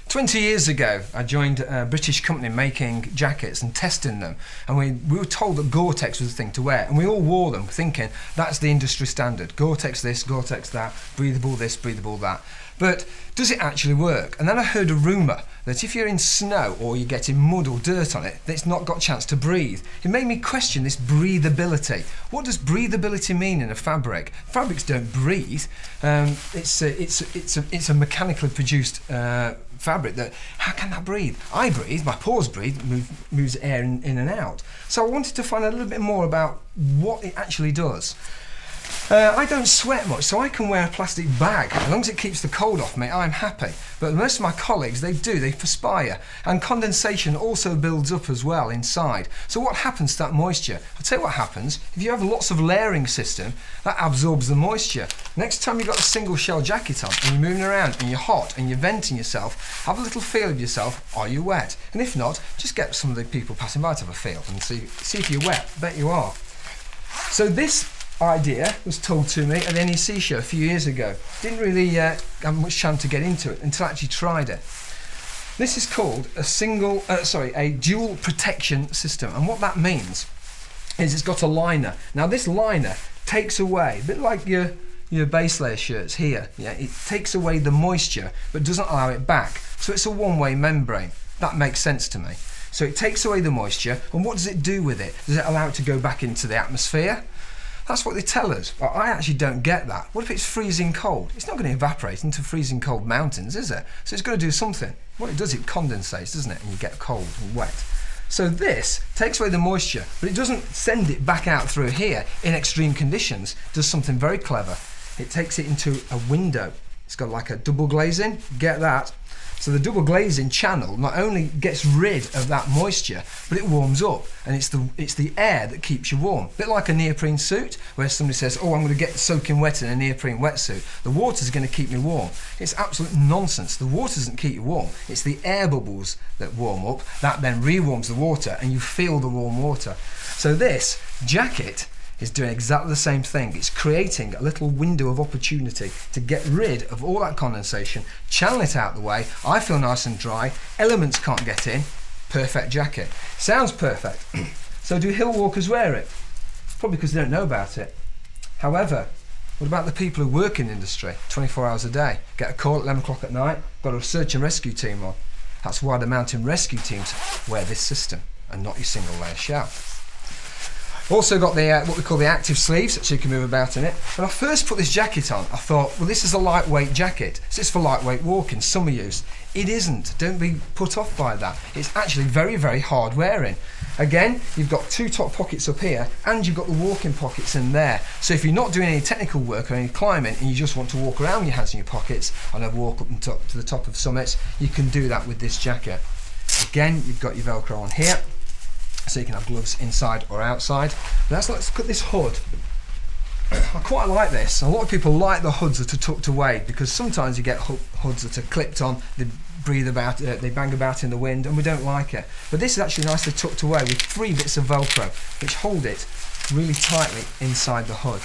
20 years ago, I joined a British company making jackets and testing them, and we were told that Gore-Tex was the thing to wear, and we all wore them thinking that's the industry standard. Gore-Tex this, Gore-Tex that, breathable this, breathable that. But does it actually work? And then I heard a rumour that if you're in snow or you're getting mud or dirt on it, that it's not got a chance to breathe. It made me question this breathability. What does breathability mean in a fabric? Fabrics don't breathe. It's a mechanically produced fabric that, how can that breathe? I breathe, my pores breathe, moves air in and out. So I wanted to find a little bit more about what it actually does. I don't sweat much, so I can wear a plastic bag. As long as it keeps the cold off me, I'm happy. But most of my colleagues, they perspire. And condensation also builds up as well inside. So what happens to that moisture? I'll tell you what happens. If you have lots of layering system, that absorbs the moisture. Next time you've got a single shell jacket on and you're moving around and you're hot and you're venting yourself, have a little feel of yourself. Are you wet? And if not, just get some of the people passing by to have a feel and see if you're wet. I bet you are. So this idea was told to me at the NEC show a few years ago. Didn't really have much chance to get into it until I actually tried it. This is called a dual protection system, and what that means is it's got a liner. Now this liner takes away, a bit like your base layer shirts here, yeah, it takes away the moisture but doesn't allow it back. So it's a one-way membrane. That makes sense to me. So it takes away the moisture, and what does it do with it? Does it allow it to go back into the atmosphere? That's what they tell us, but I actually don't get that. What if it's freezing cold? It's not going to evaporate into freezing cold mountains, is it? So it's got to do something. What it does, it condensates, doesn't it? And you get cold and wet. So this takes away the moisture, but it doesn't send it back out through here in extreme conditions. It does something very clever. It takes it into a window. It's got like a double glazing, get that? So the double glazing channel not only gets rid of that moisture, but it warms up, and it's the air that keeps you warm. A bit like a neoprene suit, where somebody says, oh, I'm going to get soaking wet in a neoprene wetsuit. The water's going to keep me warm. It's absolute nonsense. The water doesn't keep you warm. It's the air bubbles that warm up, that then re-warms the water, and you feel the warm water. So this jacket is doing exactly the same thing. It's creating a little window of opportunity to get rid of all that condensation, channel it out the way. I feel nice and dry, elements can't get in. Perfect jacket. Sounds perfect. So do hill walkers wear it? Probably because they don't know about it. However, what about the people who work in the industry 24 hours a day? Get a call at 11 o'clock at night, got a search and rescue team on. That's why the mountain rescue teams wear this system and not your single layer shell. Also got the what we call the active sleeves, so you can move about in it. When I first put this jacket on, I thought, well, this is a lightweight jacket. So it's for lightweight walking, summer use. It isn't. Don't be put off by that. It's actually very, very hard wearing. Again, you've got two top pockets up here, and you've got the walking pockets in there. So if you're not doing any technical work or any climbing, and you just want to walk around with your hands in your pockets, and a walk up and to the top of summits, you can do that with this jacket. Again, you've got your Velcro on here, so you can have gloves inside or outside. Let's look at this hood. I quite like this. A lot of people like the hoods that are tucked away, because sometimes you get hoods that are clipped on, they breathe about, they bang about in the wind, and we don't like it. But this is actually nicely tucked away with 3 bits of Velcro, which hold it really tightly inside the hood.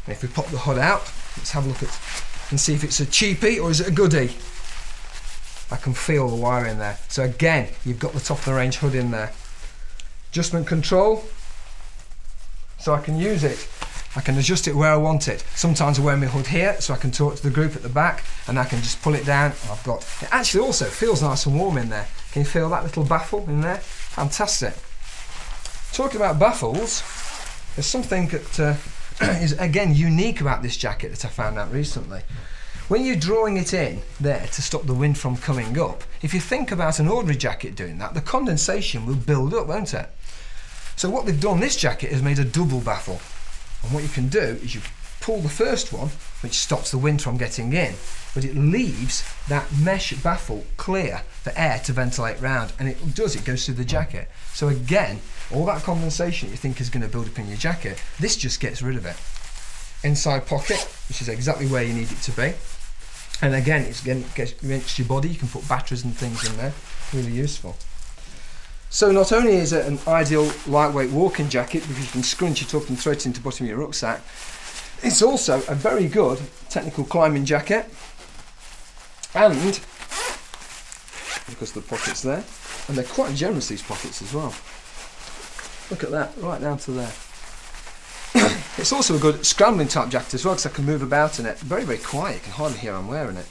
And if we pop the hood out, let's have a look at and see if it's a cheapie or is it a goodie. I can feel the wire in there. So again, you've got the top of the range hood in there. Adjustment control, so I can use it. I can adjust it where I want it. Sometimes I wear my hood here, so I can talk to the group at the back, and I can just pull it down. I've got, it actually also feels nice and warm in there. Can you feel that little baffle in there? Fantastic. Talking about baffles, there's something that is again unique about this jacket that I found out recently. When you're drawing it in there to stop the wind from coming up, if you think about an ordinary jacket doing that, the condensation will build up, won't it? So what they've done, this jacket has made a double baffle. And what you can do is you pull the first one, which stops the wind from getting in, but it leaves that mesh baffle clear for air to ventilate round, and it goes through the jacket. So again, all that condensation you think is going to build up in your jacket, this just gets rid of it. Inside pocket, which is exactly where you need it to be. And again, it's against your body, you can put batteries and things in there, really useful. So not only is it an ideal lightweight walking jacket because you can scrunch it up and throw it into the bottom of your rucksack, it's also a very good technical climbing jacket, and because the pockets there, and they're quite generous, these pockets as well. Look at that, right down to there. It's also a good scrambling type jacket as well, because I can move about in it. Very, very quiet, you can hardly hear I'm wearing it.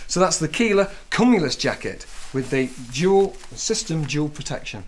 So that's the Keela cumulus jacket with the dual system dual protection.